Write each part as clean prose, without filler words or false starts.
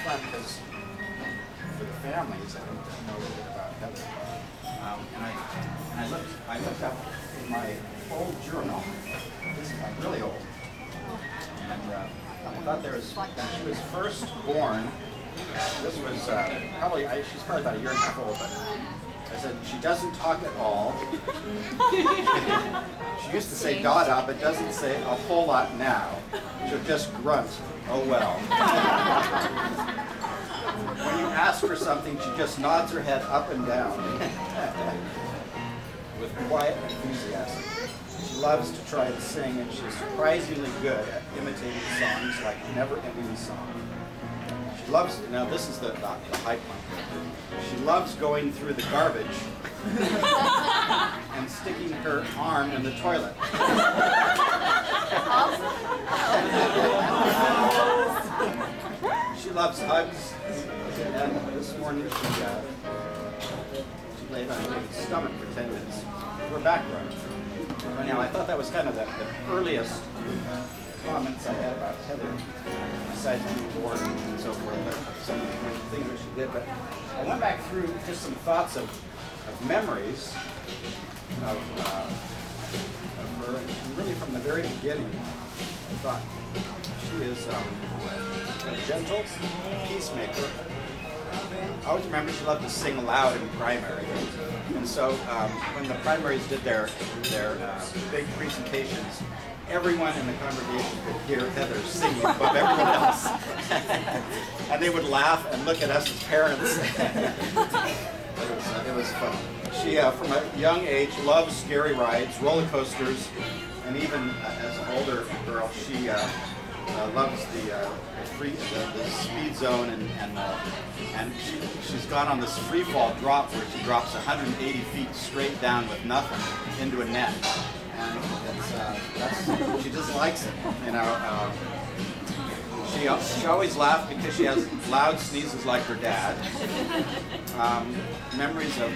fun because for the families, I don't know a little bit about Heather. I looked up in my old journal. This is like really old. And I thought there was, when she was first born, this was she's probably about a year and a half old, but I said, she doesn't talk at all. She used to say Dada, but doesn't say a whole lot now. She'll just grunt, oh well. When you ask her something, she just nods her head up and down with quiet enthusiasm. She loves to try and sing, and she's surprisingly good at imitating songs like Never Ending Song. She loves, now this is the high point. She loves going through the garbage and sticking her arm in the toilet. She loves hugs, and this morning she laid on David's stomach for 10 minutes. We're back running. Now, I thought that was kind of the earliest comments I had about Heather, besides being born and so forth, but some of the things that she did. But I went back through just some thoughts of memories of her, and really from the very beginning, I thought she is a gentle peacemaker. I always remember she loved to sing aloud in primary. And so when the primaries did their big presentations, everyone in the congregation could hear Heather singing above everyone else. And they would laugh and look at us as parents. It was fun. She, from a young age, loves scary rides, roller coasters, and even as an older girl, she loves the speed zone, and she's gone on this free fall drop where she drops 180 feet straight down with nothing into a net, and she just likes it, you know. She always laughed because she has loud sneezes like her dad. Memories of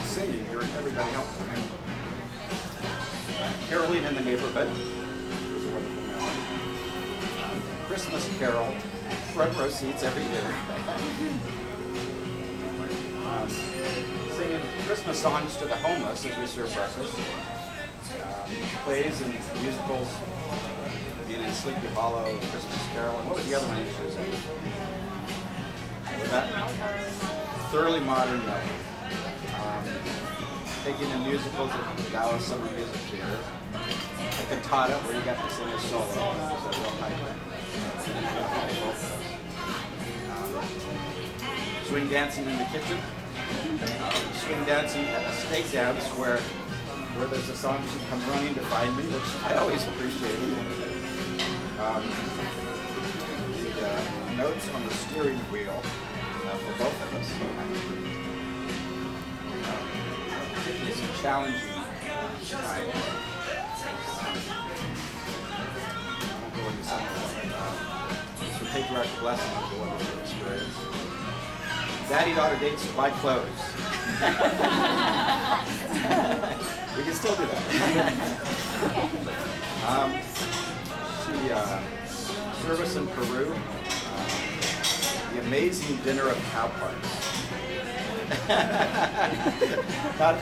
singing here, everybody else. Caroling in the Neighborhood was a wonderful memory. Christmas Carol, front row seats every year. Singing Christmas songs to the homeless as we serve breakfast. Plays and musicals, being in Sleepy Hollow, Christmas Carol, and what was the other one she was in? Was that Thoroughly Modern Love. Taking in musicals at the Dallas Summer Music Theater. A cantata where you got to sing a solo. It was a real high thing. Swing dancing in the kitchen. Swing dancing at a steak dance where there's a song "She Come Running to Find Me," which I always appreciated. The notes on the steering wheel for both of us. It's a challenging time. I'll go into some of that. So patriarchal blessing of the wonderful experience. Daddy-daughter dates to buy clothes. We can still do that. Service in Peru. The amazing dinner of cow parts.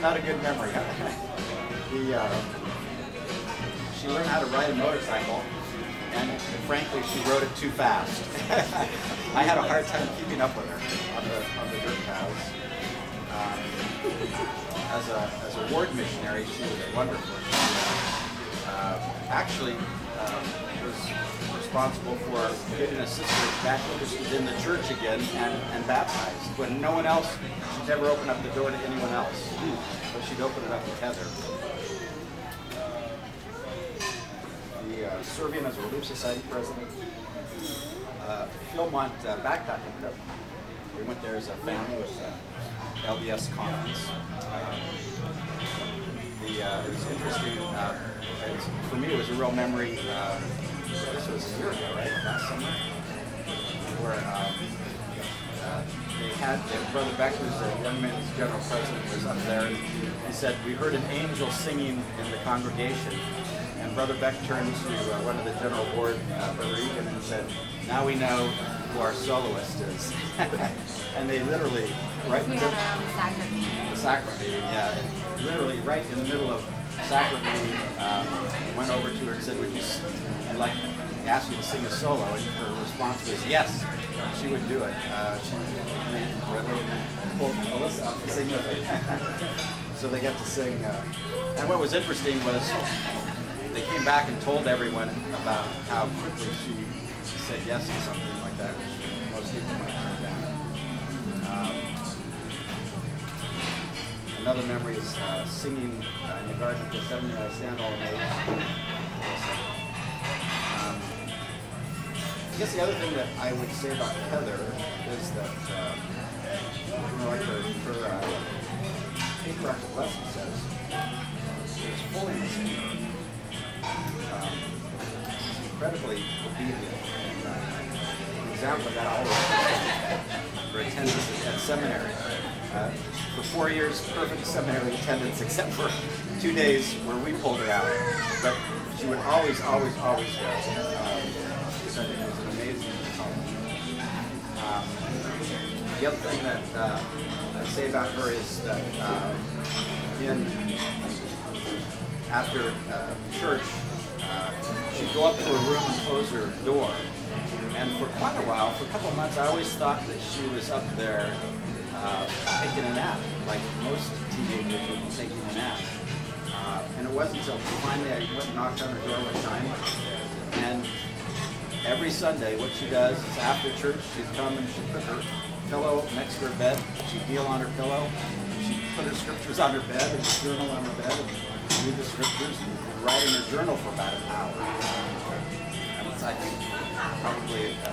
not a good memory. She learned how to ride a motorcycle, and frankly, she rode it too fast. I had a hard time keeping up with her on the dirt paths. As a ward missionary, she was wonderful. Actually was responsible for getting a sister back interested in the church again and baptized when no one else. She'd never opened up the door to anyone else, but she'd open it up with Heather. Serving as a Relief Society president. Philmont backpacking trip. We went there as a family with LDS Commons. It was interesting. For me, it was a real memory. This was a year ago, right? Last summer, where they had Brother Beck, who's a young men's general president, was up there, and he said, "We heard an angel singing in the congregation." And Brother Beck turned to one of the general board, Brother Egan, and said, "Now we know who our soloist is." And they literally, right in We the had our own sacrament meeting. the sacrament meeting, yeah, literally right in the middle of sacrament meeting, went over to her and said, "Would you?" And like asked you to sing a solo, and her response was yes, she would do it. She pulled Melissa out to sing with her. So they got to sing. And what was interesting was they came back and told everyone about how quickly she said yes to something like that, which most people might turn down. Another memory is singing in the Garden of Gethsemane, I stand all amazed. I guess the other thing that I would say about Heather is that, like her paper after the lesson says, there's holiness in her. She's incredibly obedient. And, an example of that always for attendance at seminary. For 4 years, perfect seminary attendance, except for 2 days where we pulled her out. But she would always go. I think it was an amazing the other thing that I say about her is that after church, she'd go up to her room and close her door. And for quite a while, for a couple of months, I always thought that she was up there taking a nap, like most teenagers would be taking a nap. And it wasn't until finally I went and knocked on her door one time, and every Sunday, what she does is after church, she'd come and she'd put her pillow next to her bed. She'd kneel on her pillow. She'd put her scriptures on her bed and her journal on her bed and read the scriptures and write in her journal for about an hour. And it's, I think, probably a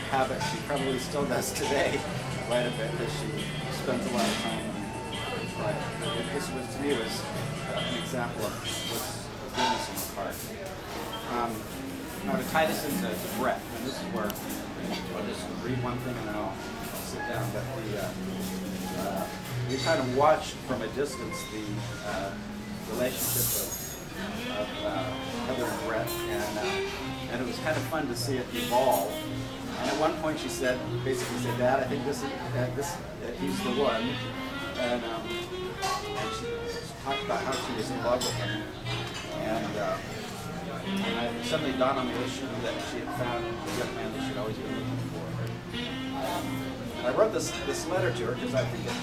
habit she probably still does today quite a bit, because she spends a lot of time writing. But this was, to me, was an example of what's goodness in the heart. Now to tie this into Brett, and this is where I'll just read one thing and then I'll sit down. But we kind of watched from a distance the relationship of Heather and Brett, and it was kind of fun to see it evolve. And at one point she said, basically said, "Dad, I think this he's the one," and she talked about how she was in love with him, and it suddenly dawned on me that she had found the young man that she'd always been looking for. And I wrote this letter to her because I think it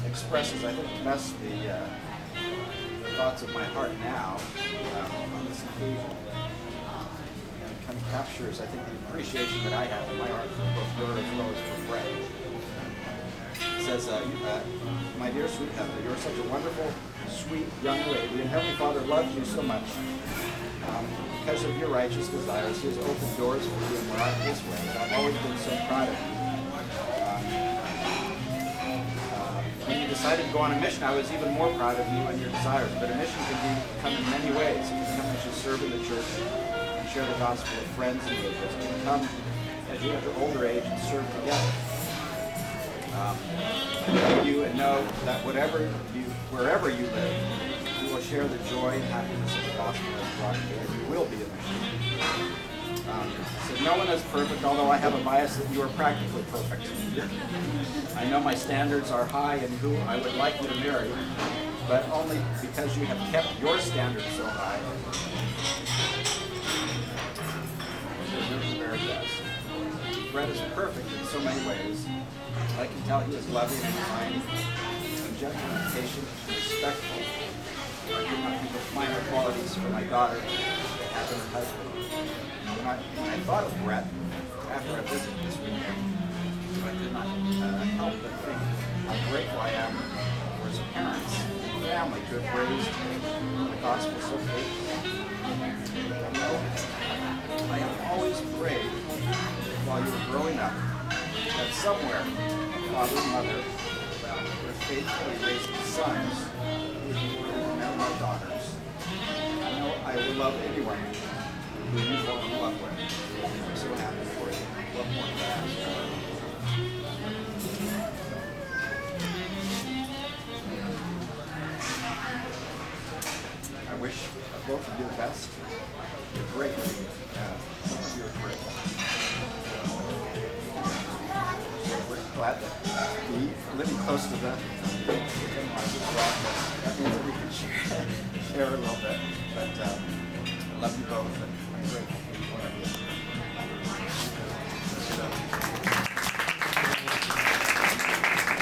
expresses, I think, best the thoughts of my heart now on this occasion. And it kind of captures, I think, the appreciation that I have in my heart for both her as well as for Brett. It says, "My dear sweet Heather, you are such a wonderful, sweet young lady, and Heavenly Father loves you so much. Because of your righteous desires, He has opened doors for you in miraculous ways. I've always been so proud of you. When you decided to go on a mission, I was even more proud of you and your desires. But a mission can come in many ways. It can come as you serve in the church and share the gospel with friends and neighbors. It can come as you enter older age and serve together. I know you and know that wherever you live, you will share the joy and happiness of the gospel as brought you, and you will be a missionary." So no one is perfect, although I have a bias that you are practically perfect. I know my standards are high in who I would like you to marry, but only because you have kept your standards so high. Brett is perfect in so many ways. I can tell he is loving and kind, and gentle and patient and respectful. I could not think of finer qualities for my daughter to have in her husband. When I thought of Brett after a visit this weekend, I could not help but think how grateful I am for his parents and family to have raised the gospel so faithfully. You know, I have always prayed while you were growing up that somewhere father and mother were faithfully raising sons who would marry my daughters. I know I will love anyone who you fall in love with. I'm so happy for you. What more can I ask for? I wish both of you the best. You're great. Both of you are great. We're glad to be living close to the that means that we can share a little bit. But I love you both, and I'm grateful for each one of you.